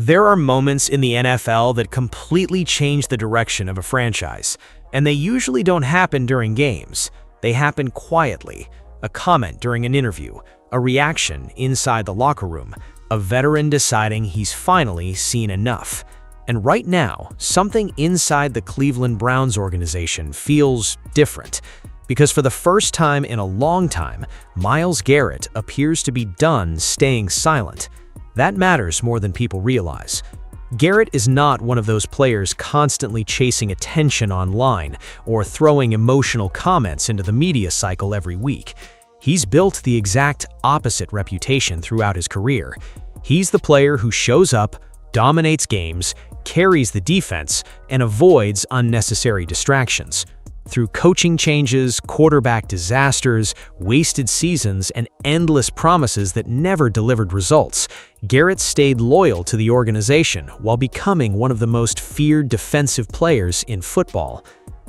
There are moments in the NFL that completely change the direction of a franchise, and they usually don't happen during games. They happen quietly. A comment during an interview, a reaction inside the locker room, a veteran deciding he's finally seen enough. And right now, something inside the Cleveland Browns organization feels different. Because for the first time in a long time, Myles Garrett appears to be done staying silent. That matters more than people realize. Garrett is not one of those players constantly chasing attention online or throwing emotional comments into the media cycle every week. He's built the exact opposite reputation throughout his career. He's the player who shows up, dominates games, carries the defense, and avoids unnecessary distractions. Through coaching changes, quarterback disasters, wasted seasons, and endless promises that never delivered results, Garrett stayed loyal to the organization while becoming one of the most feared defensive players in football.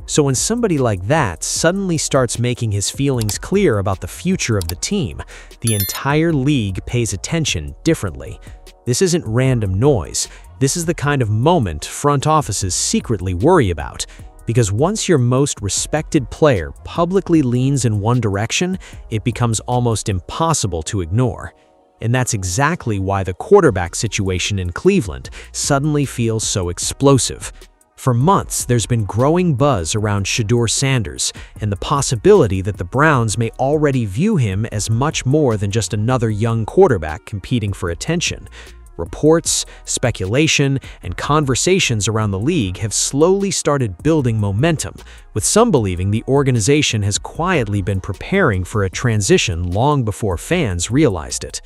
So when somebody like that suddenly starts making his feelings clear about the future of the team, the entire league pays attention differently. This isn't random noise. This is the kind of moment front offices secretly worry about. Because once your most respected player publicly leans in one direction, it becomes almost impossible to ignore. And that's exactly why the quarterback situation in Cleveland suddenly feels so explosive. For months, there's been growing buzz around Shedeur Sanders and the possibility that the Browns may already view him as much more than just another young quarterback competing for attention. Reports, speculation, and conversations around the league have slowly started building momentum, with some believing the organization has quietly been preparing for a transition long before fans realized it.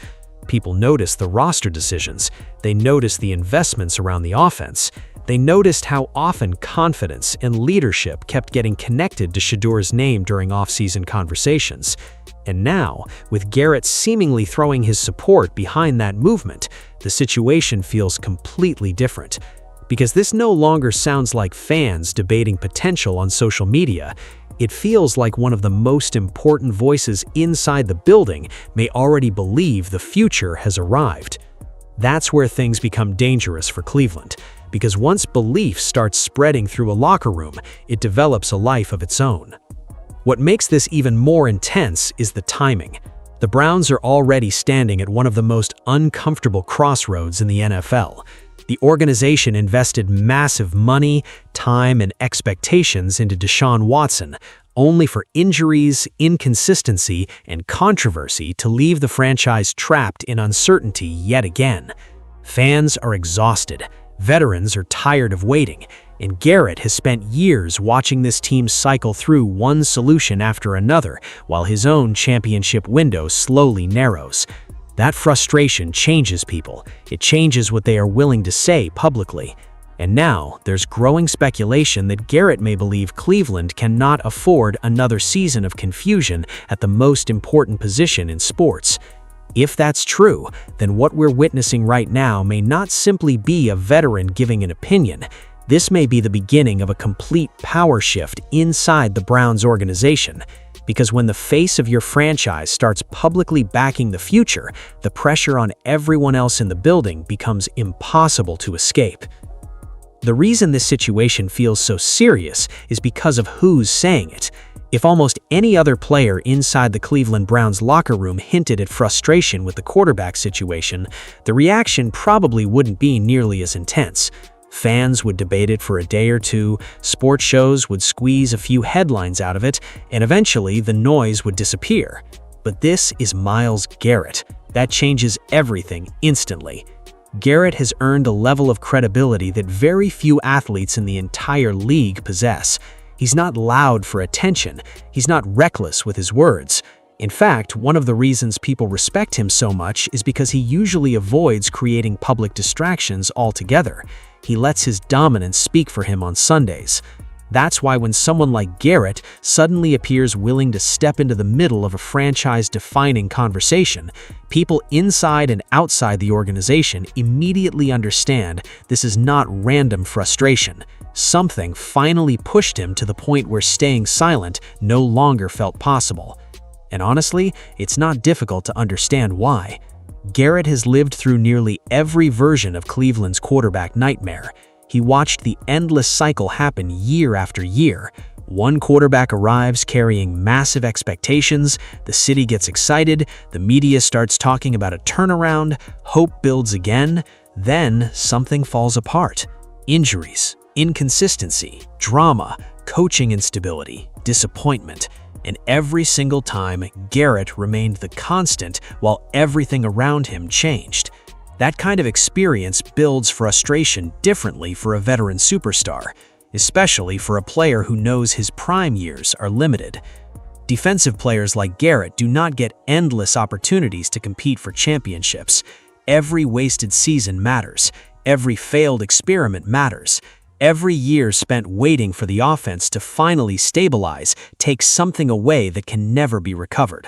People noticed the roster decisions, they noticed the investments around the offense, they noticed how often confidence and leadership kept getting connected to Shedeur's name during offseason conversations. And now, with Garrett seemingly throwing his support behind that movement, the situation feels completely different. Because this no longer sounds like fans debating potential on social media. It feels like one of the most important voices inside the building may already believe the future has arrived. That's where things become dangerous for Cleveland. Because once belief starts spreading through a locker room, it develops a life of its own. What makes this even more intense is the timing. The Browns are already standing at one of the most uncomfortable crossroads in the NFL. The organization invested massive money, time, and expectations into Deshaun Watson, only for injuries, inconsistency, and controversy to leave the franchise trapped in uncertainty yet again. Fans are exhausted. Veterans are tired of waiting, and Garrett has spent years watching this team cycle through one solution after another while his own championship window slowly narrows. That frustration changes people. It changes what they are willing to say publicly. And now, there's growing speculation that Garrett may believe Cleveland cannot afford another season of confusion at the most important position in sports. If that's true, then what we're witnessing right now may not simply be a veteran giving an opinion. This may be the beginning of a complete power shift inside the Browns organization. Because when the face of your franchise starts publicly backing the future, the pressure on everyone else in the building becomes impossible to escape. The reason this situation feels so serious is because of who's saying it. If almost any other player inside the Cleveland Browns locker room hinted at frustration with the quarterback situation, the reaction probably wouldn't be nearly as intense. Fans would debate it for a day or two, sports shows would squeeze a few headlines out of it, and eventually the noise would disappear. But this is Myles Garrett. That changes everything instantly. Garrett has earned a level of credibility that very few athletes in the entire league possess. He's not loud for attention. He's not reckless with his words. In fact, one of the reasons people respect him so much is because he usually avoids creating public distractions altogether. He lets his dominance speak for him on Sundays. That's why when someone like Garrett suddenly appears willing to step into the middle of a franchise-defining conversation, people inside and outside the organization immediately understand this is not random frustration. Something finally pushed him to the point where staying silent no longer felt possible. And honestly, it's not difficult to understand why. Garrett has lived through nearly every version of Cleveland's quarterback nightmare. He watched the endless cycle happen year after year. One quarterback arrives carrying massive expectations, the city gets excited, the media starts talking about a turnaround, hope builds again, then something falls apart. Injuries, inconsistency, drama, coaching instability, disappointment. And every single time, Garrett remained the constant while everything around him changed. That kind of experience builds frustration differently for a veteran superstar, especially for a player who knows his prime years are limited. Defensive players like Garrett do not get endless opportunities to compete for championships. Every wasted season matters. Every failed experiment matters. Every year spent waiting for the offense to finally stabilize takes something away that can never be recovered.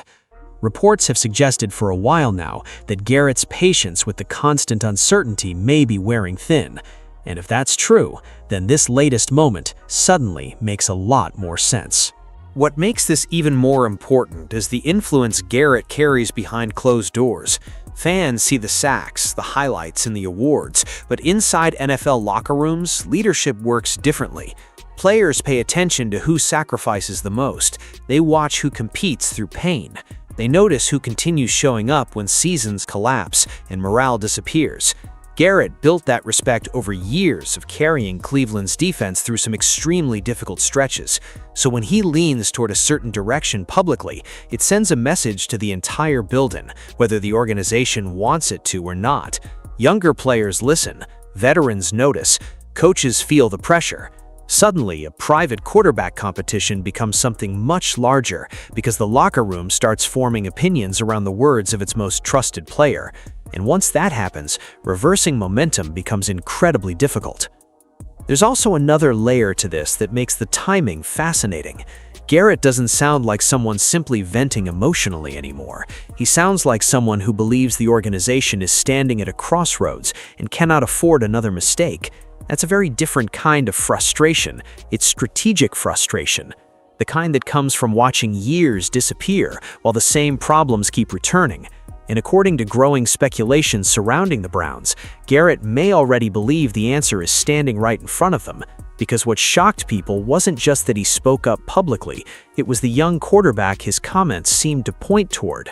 Reports have suggested for a while now that Garrett's patience with the constant uncertainty may be wearing thin. And if that's true, then this latest moment suddenly makes a lot more sense. What makes this even more important is the influence Garrett carries behind closed doors. Fans see the sacks, the highlights, and the awards, but inside NFL locker rooms, leadership works differently. Players pay attention to who sacrifices the most. They watch who competes through pain. They notice who continues showing up when seasons collapse and morale disappears. Garrett built that respect over years of carrying Cleveland's defense through some extremely difficult stretches. So when he leans toward a certain direction publicly, it sends a message to the entire building, whether the organization wants it to or not. Younger players listen, veterans notice, coaches feel the pressure. Suddenly, a private quarterback competition becomes something much larger because the locker room starts forming opinions around the words of its most trusted player. And once that happens, reversing momentum becomes incredibly difficult. There's also another layer to this that makes the timing fascinating. Garrett doesn't sound like someone simply venting emotionally anymore. He sounds like someone who believes the organization is standing at a crossroads and cannot afford another mistake. That's a very different kind of frustration. It's strategic frustration, the kind that comes from watching years disappear while the same problems keep returning. And according to growing speculation surrounding the Browns, Garrett may already believe the answer is standing right in front of them, because what shocked people wasn't just that he spoke up publicly, it was the young quarterback his comments seemed to point toward.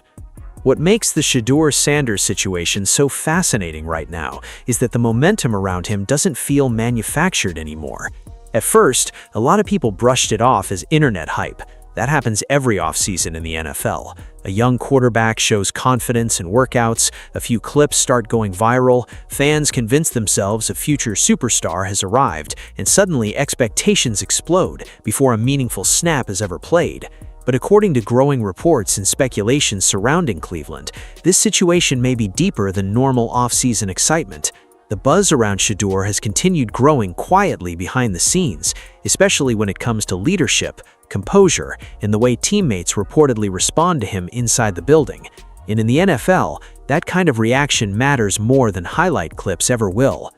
What makes the Shedeur Sanders situation so fascinating right now is that the momentum around him doesn't feel manufactured anymore. At first, a lot of people brushed it off as internet hype. That happens every offseason in the NFL. A young quarterback shows confidence in workouts, a few clips start going viral, fans convince themselves a future superstar has arrived, and suddenly expectations explode before a meaningful snap is ever played. But according to growing reports and speculation surrounding Cleveland, this situation may be deeper than normal off-season excitement. The buzz around Shedeur has continued growing quietly behind the scenes, especially when it comes to leadership, composure, and the way teammates reportedly respond to him inside the building. And in the NFL, that kind of reaction matters more than highlight clips ever will.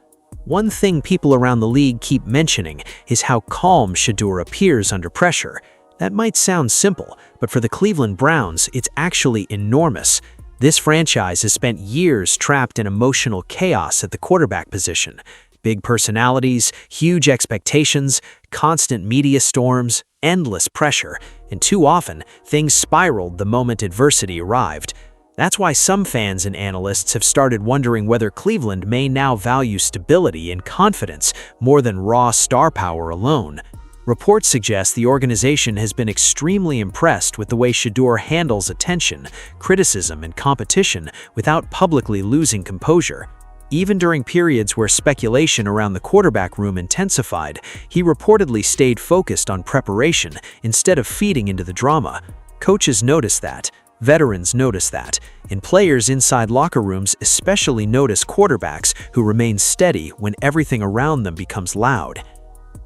One thing people around the league keep mentioning is how calm Shedeur appears under pressure. That might sound simple, but for the Cleveland Browns, it's actually enormous. This franchise has spent years trapped in emotional chaos at the quarterback position. Big personalities, huge expectations, constant media storms, endless pressure, and too often, things spiraled the moment adversity arrived. That's why some fans and analysts have started wondering whether Cleveland may now value stability and confidence more than raw star power alone. Reports suggest the organization has been extremely impressed with the way Shedeur handles attention, criticism, and competition without publicly losing composure. Even during periods where speculation around the quarterback room intensified, he reportedly stayed focused on preparation instead of feeding into the drama. Coaches notice that, veterans notice that, and players inside locker rooms especially notice quarterbacks who remain steady when everything around them becomes loud.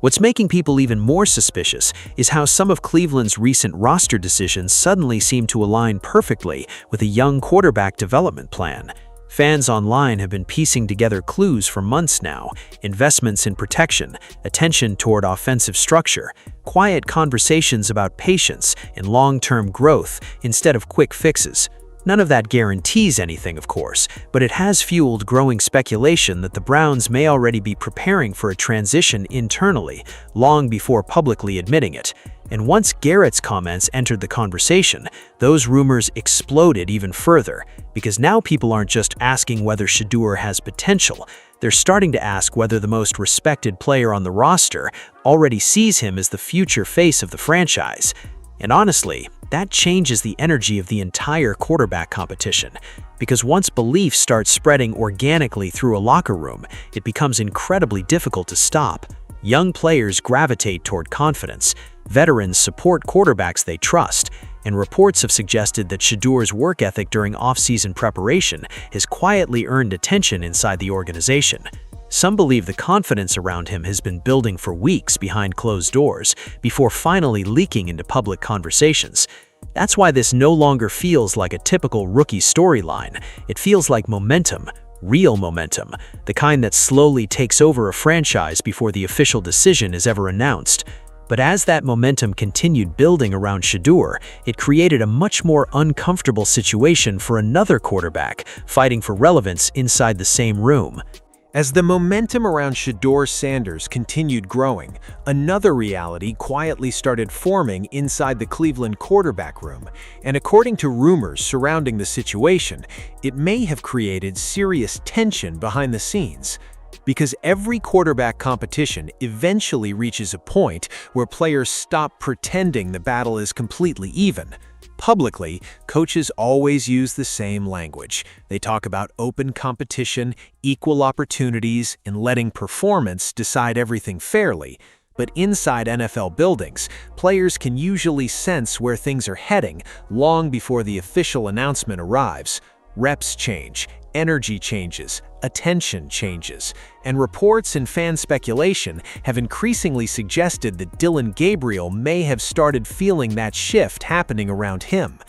What's making people even more suspicious is how some of Cleveland's recent roster decisions suddenly seem to align perfectly with a young quarterback development plan. Fans online have been piecing together clues for months now: investments in protection, attention toward offensive structure, quiet conversations about patience and long-term growth instead of quick fixes. None of that guarantees anything, of course, but it has fueled growing speculation that the Browns may already be preparing for a transition internally, long before publicly admitting it. And once Garrett's comments entered the conversation, those rumors exploded even further, because now people aren't just asking whether Shedeur has potential, they're starting to ask whether the most respected player on the roster already sees him as the future face of the franchise. And honestly, that changes the energy of the entire quarterback competition, because once belief starts spreading organically through a locker room, it becomes incredibly difficult to stop. Young players gravitate toward confidence, veterans support quarterbacks they trust, and reports have suggested that Shedeur's work ethic during off-season preparation has quietly earned attention inside the organization. Some believe the confidence around him has been building for weeks behind closed doors before finally leaking into public conversations. That's why this no longer feels like a typical rookie storyline. It feels like momentum, real momentum, the kind that slowly takes over a franchise before the official decision is ever announced. But as that momentum continued building around Shedeur, it created a much more uncomfortable situation for another quarterback fighting for relevance inside the same room. As the momentum around Shedeur Sanders continued growing, another reality quietly started forming inside the Cleveland quarterback room, and according to rumors surrounding the situation, it may have created serious tension behind the scenes. Because every quarterback competition eventually reaches a point where players stop pretending the battle is completely even. Publicly, coaches always use the same language. They talk about open competition, equal opportunities, and letting performance decide everything fairly. But inside NFL buildings, players can usually sense where things are heading long before the official announcement arrives. Reps change, energy changes, attention changes, and reports and fan speculation have increasingly suggested that Dillon Gabriel may have started feeling that shift happening around him.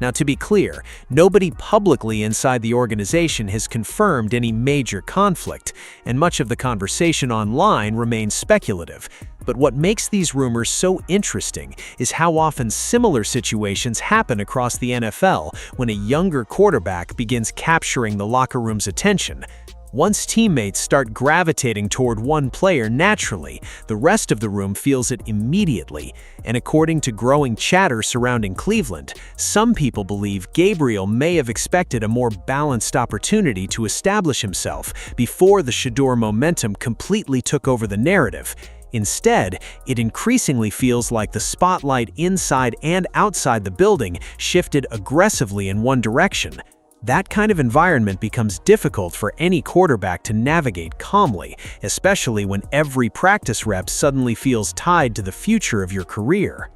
Now, to be clear, nobody publicly inside the organization has confirmed any major conflict, and much of the conversation online remains speculative. But what makes these rumors so interesting is how often similar situations happen across the NFL when a younger quarterback begins capturing the locker room's attention. Once teammates start gravitating toward one player naturally, the rest of the room feels it immediately. And according to growing chatter surrounding Cleveland, some people believe Gabriel may have expected a more balanced opportunity to establish himself before the Shedeur momentum completely took over the narrative. Instead, it increasingly feels like the spotlight inside and outside the building shifted aggressively in one direction. That kind of environment becomes difficult for any quarterback to navigate calmly, especially when every practice rep suddenly feels tied to the future of your career.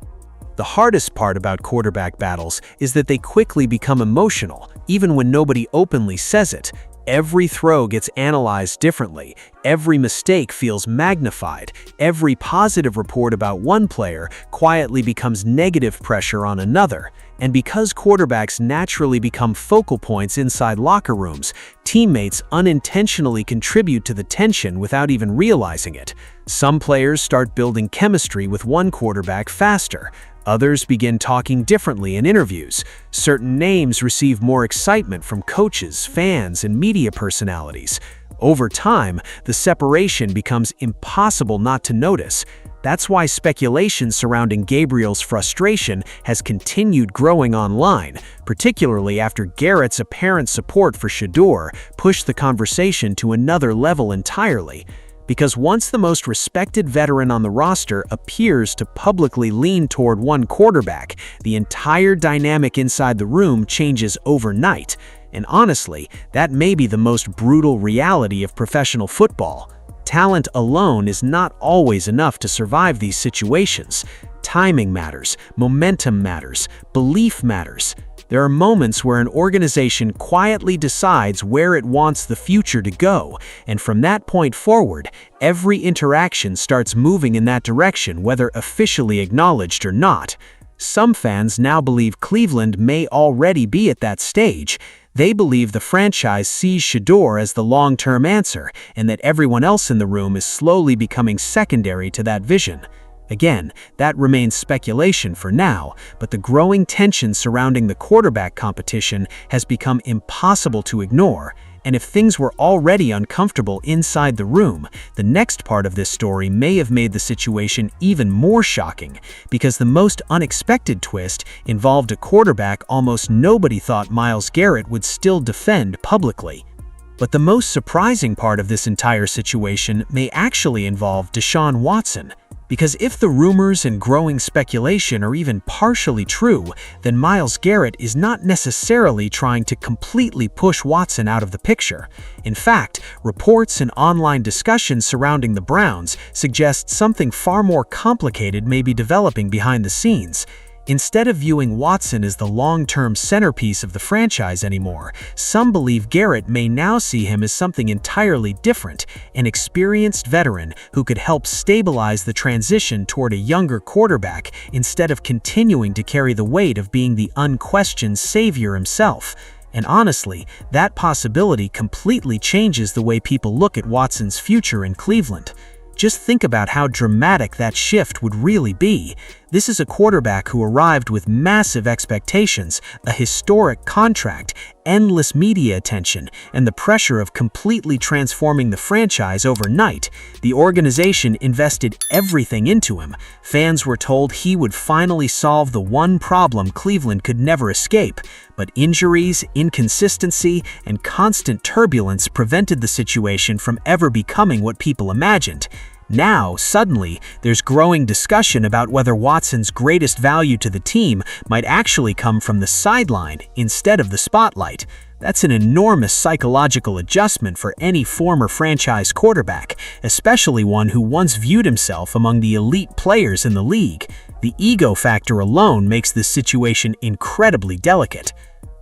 The hardest part about quarterback battles is that they quickly become emotional, even when nobody openly says it. Every throw gets analyzed differently, every mistake feels magnified, every positive report about one player quietly becomes negative pressure on another. And because quarterbacks naturally become focal points inside locker rooms, teammates unintentionally contribute to the tension without even realizing it. Some players start building chemistry with one quarterback faster. Others begin talking differently in interviews. Certain names receive more excitement from coaches, fans, and media personalities. Over time, the separation becomes impossible not to notice. That's why speculation surrounding Gabriel's frustration has continued growing online, particularly after Garrett's apparent support for Shedeur pushed the conversation to another level entirely. Because once the most respected veteran on the roster appears to publicly lean toward one quarterback, the entire dynamic inside the room changes overnight. And honestly, that may be the most brutal reality of professional football. Talent alone is not always enough to survive these situations. Timing matters, momentum matters, belief matters. There are moments where an organization quietly decides where it wants the future to go, and from that point forward, every interaction starts moving in that direction, whether officially acknowledged or not. Some fans now believe Cleveland may already be at that stage. They believe the franchise sees Shedeur as the long-term answer, and that everyone else in the room is slowly becoming secondary to that vision. Again, that remains speculation for now, but the growing tension surrounding the quarterback competition has become impossible to ignore. And if things were already uncomfortable inside the room, the next part of this story may have made the situation even more shocking, because the most unexpected twist involved a quarterback almost nobody thought Myles Garrett would still defend publicly. But the most surprising part of this entire situation may actually involve Deshaun Watson. Because if the rumors and growing speculation are even partially true, then Myles Garrett is not necessarily trying to completely push Watson out of the picture. In fact, reports and online discussions surrounding the Browns suggest something far more complicated may be developing behind the scenes. Instead of viewing Watson as the long-term centerpiece of the franchise anymore, some believe Garrett may now see him as something entirely different, an experienced veteran who could help stabilize the transition toward a younger quarterback instead of continuing to carry the weight of being the unquestioned savior himself. And honestly, that possibility completely changes the way people look at Watson's future in Cleveland. Just think about how dramatic that shift would really be. This is a quarterback who arrived with massive expectations, a historic contract, endless media attention, and the pressure of completely transforming the franchise overnight. The organization invested everything into him. Fans were told he would finally solve the one problem Cleveland could never escape. But injuries, inconsistency, and constant turbulence prevented the situation from ever becoming what people imagined. Now, suddenly, there's growing discussion about whether Watson's greatest value to the team might actually come from the sideline instead of the spotlight. That's an enormous psychological adjustment for any former franchise quarterback, especially one who once viewed himself among the elite players in the league. The ego factor alone makes this situation incredibly delicate.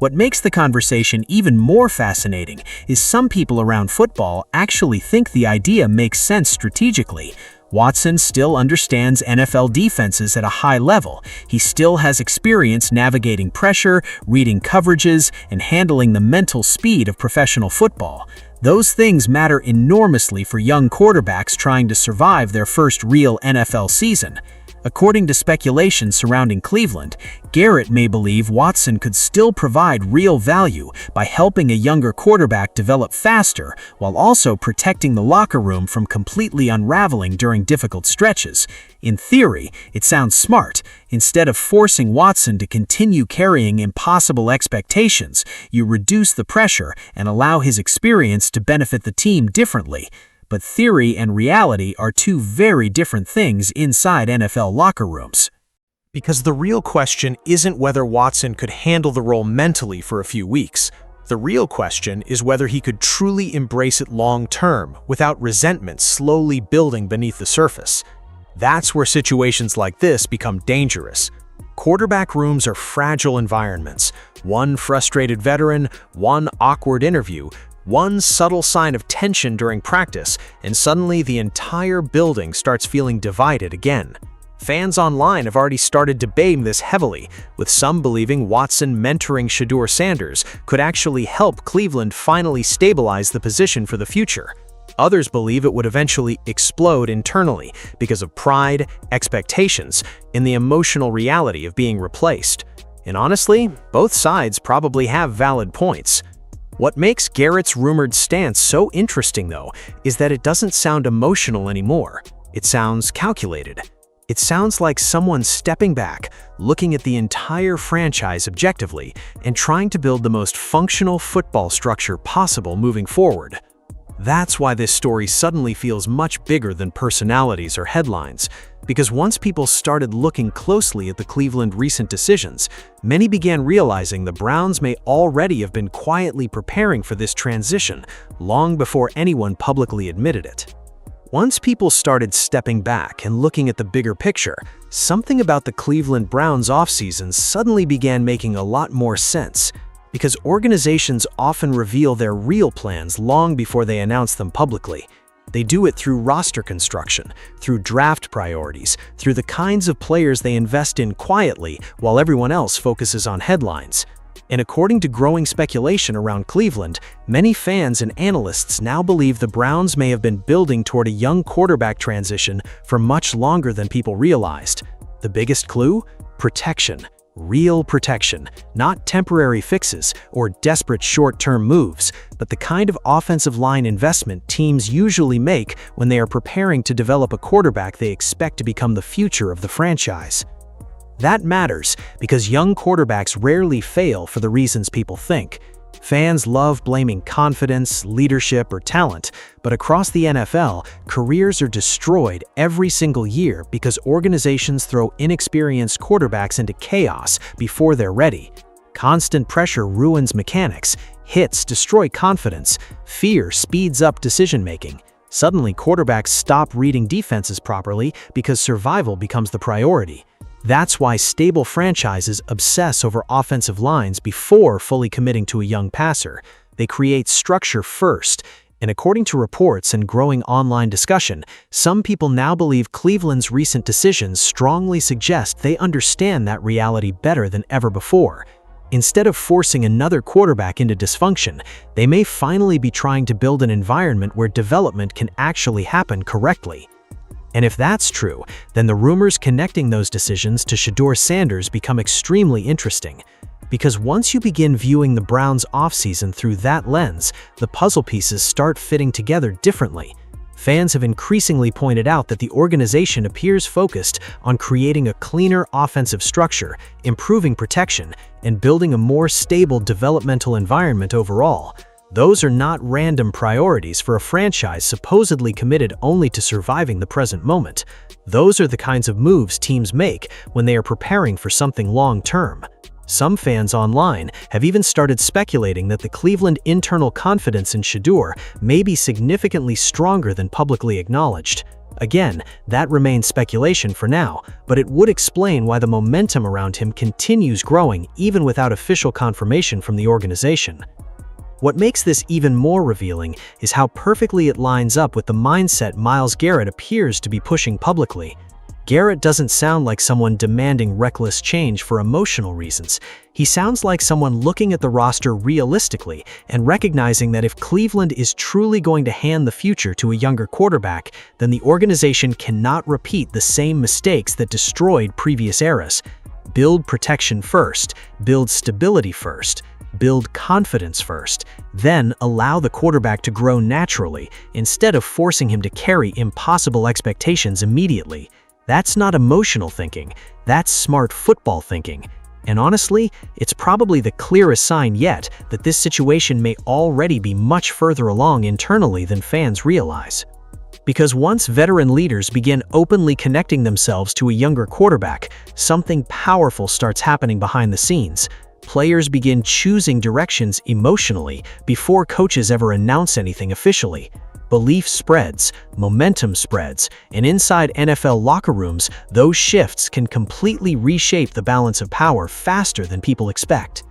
What makes the conversation even more fascinating is some people around football actually think the idea makes sense strategically. Watson still understands NFL defenses at a high level. He still has experience navigating pressure, reading coverages, and handling the mental speed of professional football. Those things matter enormously for young quarterbacks trying to survive their first real NFL season. According to speculation surrounding Cleveland, Garrett may believe Watson could still provide real value by helping a younger quarterback develop faster while also protecting the locker room from completely unraveling during difficult stretches. In theory, it sounds smart. Instead of forcing Watson to continue carrying impossible expectations, you reduce the pressure and allow his experience to benefit the team differently. But theory and reality are two very different things inside NFL locker rooms. Because the real question isn't whether Watson could handle the role mentally for a few weeks. The real question is whether he could truly embrace it long-term without resentment slowly building beneath the surface. That's where situations like this become dangerous. Quarterback rooms are fragile environments. One frustrated veteran, one awkward interview, one subtle sign of tension during practice, and suddenly the entire building starts feeling divided again. Fans online have already started debating this heavily, with some believing Watson mentoring Shedeur Sanders could actually help Cleveland finally stabilize the position for the future. Others believe it would eventually explode internally because of pride, expectations, and the emotional reality of being replaced. And honestly, both sides probably have valid points. What makes Garrett's rumored stance so interesting, though, is that it doesn't sound emotional anymore. It sounds calculated. It sounds like someone stepping back, looking at the entire franchise objectively, and trying to build the most functional football structure possible moving forward. That's why this story suddenly feels much bigger than personalities or headlines, because once people started looking closely at the Cleveland recent decisions, many began realizing the Browns may already have been quietly preparing for this transition long before anyone publicly admitted it. Once people started stepping back and looking at the bigger picture, something about the Cleveland Browns offseason suddenly began making a lot more sense. Because organizations often reveal their real plans long before they announce them publicly. They do it through roster construction, through draft priorities, through the kinds of players they invest in quietly while everyone else focuses on headlines. And according to growing speculation around Cleveland, many fans and analysts now believe the Browns may have been building toward a young quarterback transition for much longer than people realized. The biggest clue? Protection. Real protection, not temporary fixes or desperate short-term moves, but the kind of offensive line investment teams usually make when they are preparing to develop a quarterback they expect to become the future of the franchise. That matters because young quarterbacks rarely fail for the reasons people think. Fans love blaming confidence, leadership, or talent, but across the NFL, careers are destroyed every single year because organizations throw inexperienced quarterbacks into chaos before they're ready. Constant pressure ruins mechanics, hits destroy confidence, fear speeds up decision-making. Suddenly, quarterbacks stop reading defenses properly because survival becomes the priority. That's why stable franchises obsess over offensive lines before fully committing to a young passer. They create structure first, and according to reports and growing online discussion, some people now believe Cleveland's recent decisions strongly suggest they understand that reality better than ever before. Instead of forcing another quarterback into dysfunction, they may finally be trying to build an environment where development can actually happen correctly. And if that's true, then the rumors connecting those decisions to Shedeur Sanders become extremely interesting. Because once you begin viewing the Browns' offseason through that lens, the puzzle pieces start fitting together differently. Fans have increasingly pointed out that the organization appears focused on creating a cleaner offensive structure, improving protection, and building a more stable developmental environment overall. Those are not random priorities for a franchise supposedly committed only to surviving the present moment. Those are the kinds of moves teams make when they are preparing for something long-term. Some fans online have even started speculating that the Cleveland internal confidence in Shedeur may be significantly stronger than publicly acknowledged. Again, that remains speculation for now, but it would explain why the momentum around him continues growing even without official confirmation from the organization. What makes this even more revealing is how perfectly it lines up with the mindset Myles Garrett appears to be pushing publicly. Garrett doesn't sound like someone demanding reckless change for emotional reasons. He sounds like someone looking at the roster realistically and recognizing that if Cleveland is truly going to hand the future to a younger quarterback, then the organization cannot repeat the same mistakes that destroyed previous eras. Build protection first, build stability first. Build confidence first, then allow the quarterback to grow naturally instead of forcing him to carry impossible expectations immediately. That's not emotional thinking, that's smart football thinking. And honestly, it's probably the clearest sign yet that this situation may already be much further along internally than fans realize. Because once veteran leaders begin openly connecting themselves to a younger quarterback, something powerful starts happening behind the scenes. Players begin choosing directions emotionally before coaches ever announce anything officially. Belief spreads, momentum spreads, and inside NFL locker rooms, those shifts can completely reshape the balance of power faster than people expect.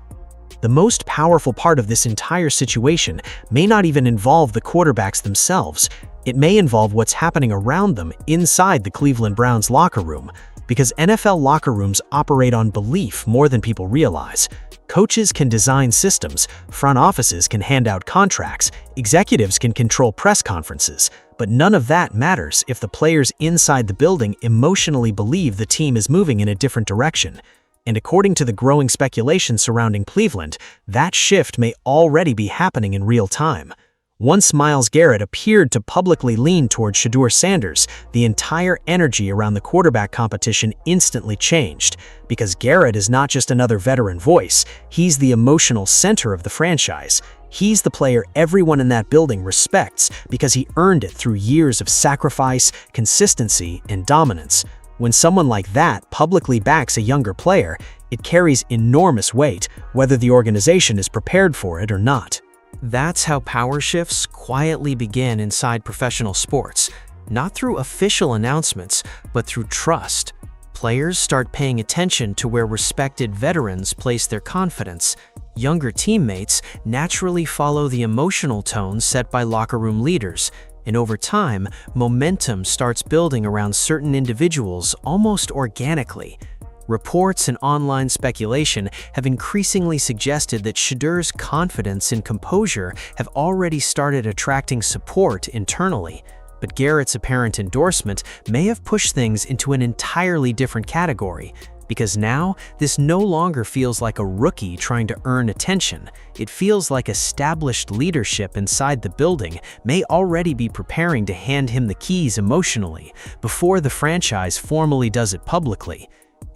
The most powerful part of this entire situation may not even involve the quarterbacks themselves. It may involve what's happening around them inside the Cleveland Browns locker room. Because NFL locker rooms operate on belief more than people realize. Coaches can design systems, front offices can hand out contracts, executives can control press conferences, but none of that matters if the players inside the building emotionally believe the team is moving in a different direction. And according to the growing speculation surrounding Cleveland, that shift may already be happening in real time. Once Myles Garrett appeared to publicly lean toward Shedeur Sanders, the entire energy around the quarterback competition instantly changed. Because Garrett is not just another veteran voice, he's the emotional center of the franchise. He's the player everyone in that building respects because he earned it through years of sacrifice, consistency, and dominance. When someone like that publicly backs a younger player, it carries enormous weight, whether the organization is prepared for it or not. That's how power shifts quietly begin inside professional sports, not through official announcements, but through trust. Players start paying attention to where respected veterans place their confidence. Younger teammates naturally follow the emotional tone set by locker room leaders, and over time, momentum starts building around certain individuals almost organically. Reports and online speculation have increasingly suggested that Shedeur's confidence and composure have already started attracting support internally. But Garrett's apparent endorsement may have pushed things into an entirely different category, because now this no longer feels like a rookie trying to earn attention. It feels like established leadership inside the building may already be preparing to hand him the keys emotionally before the franchise formally does it publicly.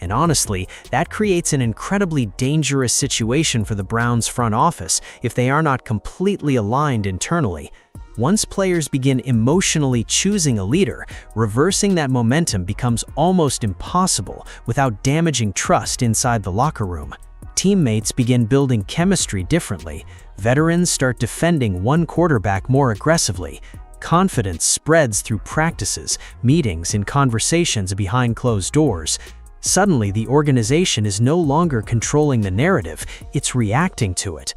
And honestly, that creates an incredibly dangerous situation for the Browns' front office if they are not completely aligned internally. Once players begin emotionally choosing a leader, reversing that momentum becomes almost impossible without damaging trust inside the locker room. Teammates begin building chemistry differently. Veterans start defending one quarterback more aggressively. Confidence spreads through practices, meetings, and conversations behind closed doors. Suddenly, the organization is no longer controlling the narrative, it's reacting to it.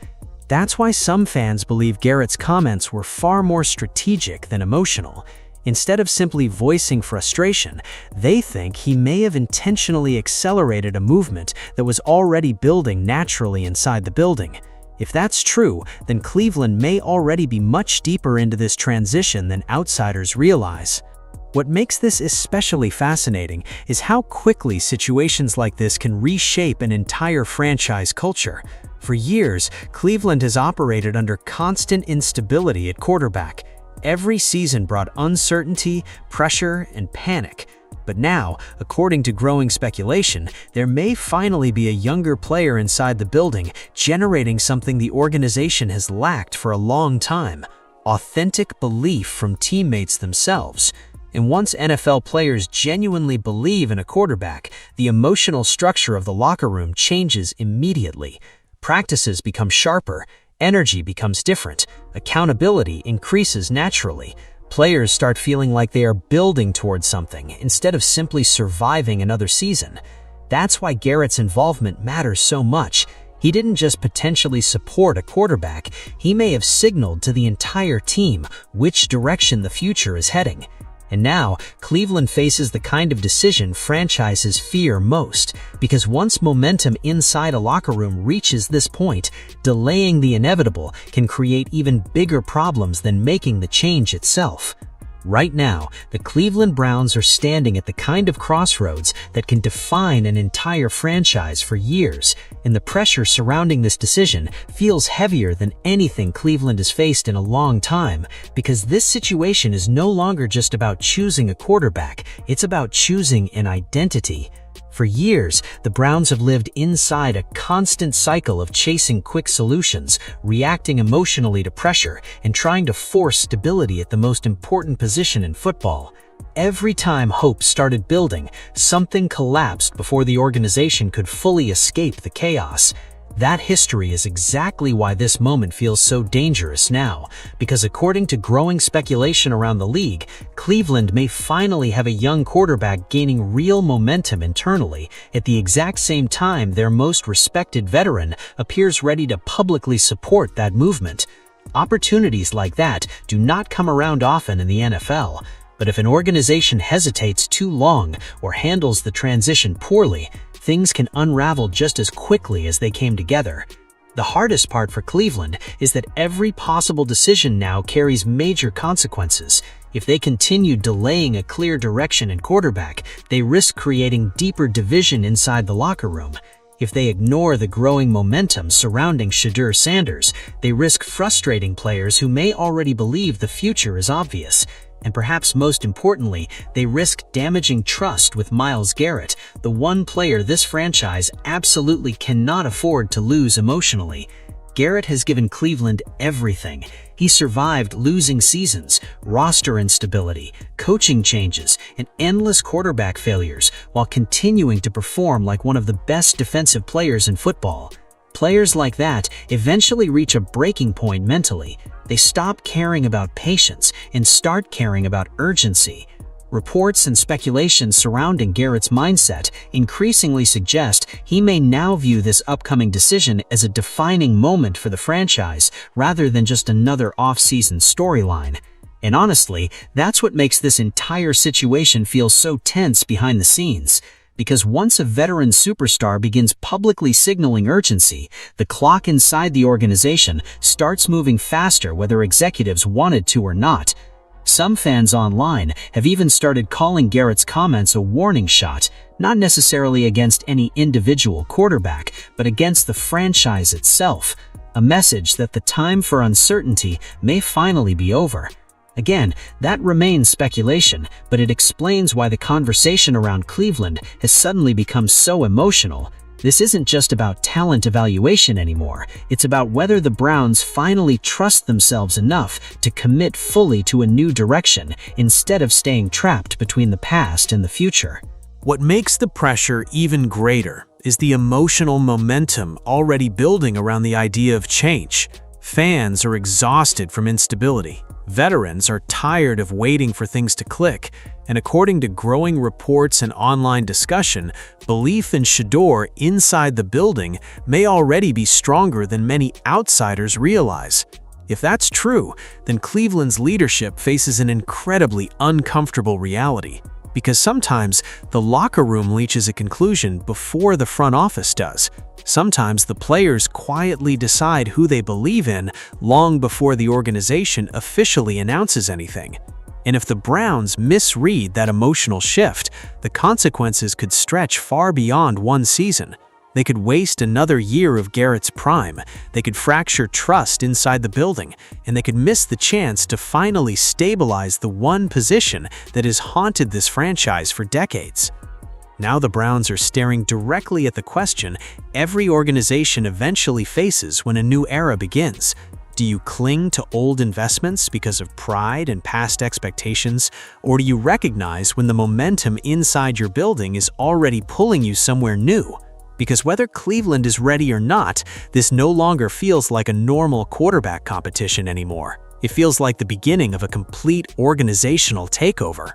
That's why some fans believe Garrett's comments were far more strategic than emotional. Instead of simply voicing frustration, they think he may have intentionally accelerated a movement that was already building naturally inside the building. If that's true, then Cleveland may already be much deeper into this transition than outsiders realize. What makes this especially fascinating is how quickly situations like this can reshape an entire franchise culture. For years, Cleveland has operated under constant instability at quarterback. Every season brought uncertainty, pressure, and panic. But now, according to growing speculation, there may finally be a younger player inside the building generating something the organization has lacked for a long time: authentic belief from teammates themselves. And once NFL players genuinely believe in a quarterback, the emotional structure of the locker room changes immediately. Practices become sharper, energy becomes different, accountability increases naturally. Players start feeling like they are building towards something instead of simply surviving another season. That's why Garrett's involvement matters so much. He didn't just potentially support a quarterback, he may have signaled to the entire team which direction the future is heading. And now, Cleveland faces the kind of decision franchises fear most, because once momentum inside a locker room reaches this point, delaying the inevitable can create even bigger problems than making the change itself. Right now, the Cleveland Browns are standing at the kind of crossroads that can define an entire franchise for years, and the pressure surrounding this decision feels heavier than anything Cleveland has faced in a long time, because this situation is no longer just about choosing a quarterback, it's about choosing an identity. For years, the Browns have lived inside a constant cycle of chasing quick solutions, reacting emotionally to pressure, and trying to force stability at the most important position in football. Every time hope started building, something collapsed before the organization could fully escape the chaos. That history is exactly why this moment feels so dangerous now, because according to growing speculation around the league, Cleveland may finally have a young quarterback gaining real momentum internally at the exact same time their most respected veteran appears ready to publicly support that movement. Opportunities like that do not come around often in the NFL, but if an organization hesitates too long or handles the transition poorly, things can unravel just as quickly as they came together. The hardest part for Cleveland is that every possible decision now carries major consequences. If they continue delaying a clear direction in quarterback, they risk creating deeper division inside the locker room. If they ignore the growing momentum surrounding Shedeur Sanders, they risk frustrating players who may already believe the future is obvious. And perhaps most importantly, they risk damaging trust with Myles Garrett, the one player this franchise absolutely cannot afford to lose emotionally. Garrett has given Cleveland everything. He survived losing seasons, roster instability, coaching changes, and endless quarterback failures while continuing to perform like one of the best defensive players in football. Players like that eventually reach a breaking point mentally. They stop caring about patience and start caring about urgency. Reports and speculation surrounding Garrett's mindset increasingly suggest he may now view this upcoming decision as a defining moment for the franchise rather than just another off-season storyline. And honestly, that's what makes this entire situation feel so tense behind the scenes. because once a veteran superstar begins publicly signaling urgency, the clock inside the organization starts moving faster whether executives wanted to or not. Some fans online have even started calling Garrett's comments a warning shot, not necessarily against any individual quarterback, but against the franchise itself, a message that the time for uncertainty may finally be over. Again, that remains speculation, but it explains why the conversation around Cleveland has suddenly become so emotional. This isn't just about talent evaluation anymore. It's about whether the Browns finally trust themselves enough to commit fully to a new direction instead of staying trapped between the past and the future. What makes the pressure even greater is the emotional momentum already building around the idea of change. Fans are exhausted from instability. Veterans are tired of waiting for things to click, and according to growing reports and online discussion, belief in Shedeur inside the building may already be stronger than many outsiders realize. If that's true, then Cleveland's leadership faces an incredibly uncomfortable reality, because sometimes the locker room reaches a conclusion before the front office does. Sometimes the players quietly decide who they believe in long before the organization officially announces anything. And if the Browns misread that emotional shift, the consequences could stretch far beyond one season. They could waste another year of Garrett's prime, they could fracture trust inside the building, and they could miss the chance to finally stabilize the one position that has haunted this franchise for decades. Now the Browns are staring directly at the question every organization eventually faces when a new era begins. Do you cling to old investments because of pride and past expectations, or do you recognize when the momentum inside your building is already pulling you somewhere new? Because whether Cleveland is ready or not, this no longer feels like a normal quarterback competition anymore. It feels like the beginning of a complete organizational takeover.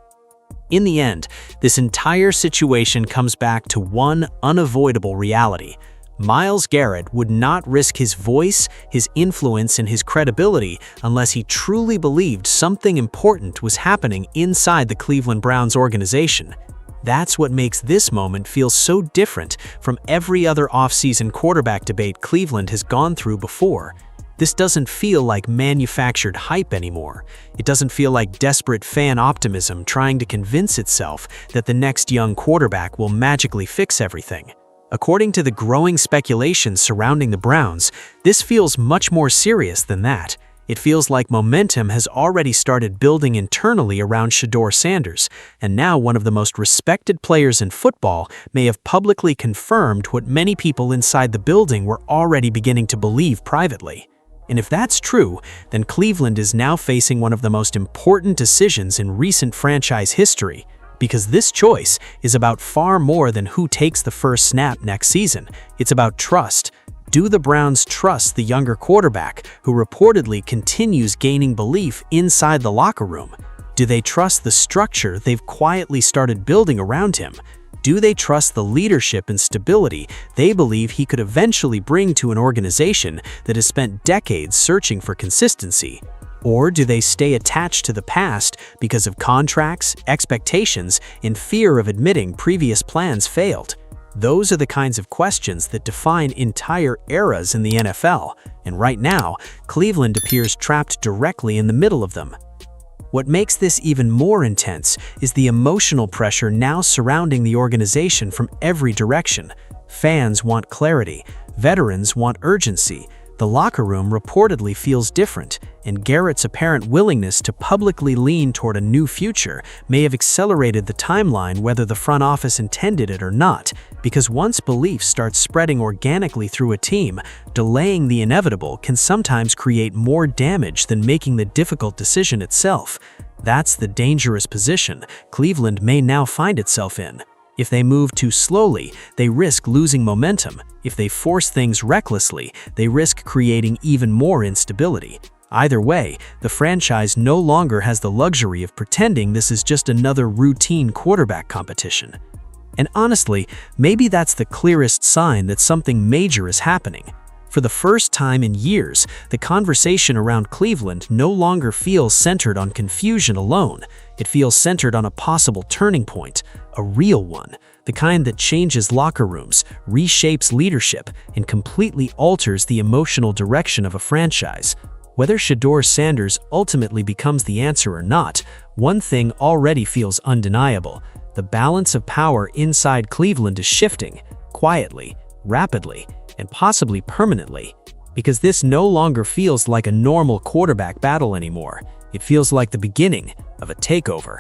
In the end, this entire situation comes back to one unavoidable reality. Myles Garrett would not risk his voice, his influence, and his credibility unless he truly believed something important was happening inside the Cleveland Browns organization. That's what makes this moment feel so different from every other offseason quarterback debate Cleveland has gone through before. This doesn't feel like manufactured hype anymore. It doesn't feel like desperate fan optimism trying to convince itself that the next young quarterback will magically fix everything. According to the growing speculation surrounding the Browns, this feels much more serious than that. It feels like momentum has already started building internally around Shedeur Sanders, and now one of the most respected players in football may have publicly confirmed what many people inside the building were already beginning to believe privately. And if that's true, then Cleveland is now facing one of the most important decisions in recent franchise history, because this choice is about far more than who takes the first snap next season. It's about trust. Do the Browns trust the younger quarterback who reportedly continues gaining belief inside the locker room? Do they trust the structure they've quietly started building around him? Do they trust the leadership and stability they believe he could eventually bring to an organization that has spent decades searching for consistency? Or do they stay attached to the past because of contracts, expectations, and fear of admitting previous plans failed? Those are the kinds of questions that define entire eras in the NFL, and right now, Cleveland appears trapped directly in the middle of them. What makes this even more intense is the emotional pressure now surrounding the organization from every direction. Fans want clarity, veterans want urgency, the locker room reportedly feels different, and Garrett's apparent willingness to publicly lean toward a new future may have accelerated the timeline whether the front office intended it or not, because once belief starts spreading organically through a team, delaying the inevitable can sometimes create more damage than making the difficult decision itself. That's the dangerous position Cleveland may now find itself in. If they move too slowly, they risk losing momentum. If they force things recklessly, they risk creating even more instability. Either way, the franchise no longer has the luxury of pretending this is just another routine quarterback competition. And honestly, maybe that's the clearest sign that something major is happening. For the first time in years, the conversation around Cleveland no longer feels centered on confusion alone. It feels centered on a possible turning point, a real one, the kind that changes locker rooms, reshapes leadership, and completely alters the emotional direction of a franchise. Whether Shedeur Sanders ultimately becomes the answer or not, one thing already feels undeniable. The balance of power inside Cleveland is shifting, quietly, rapidly, and possibly permanently. Because this no longer feels like a normal quarterback battle anymore. It feels like the beginning of a takeover.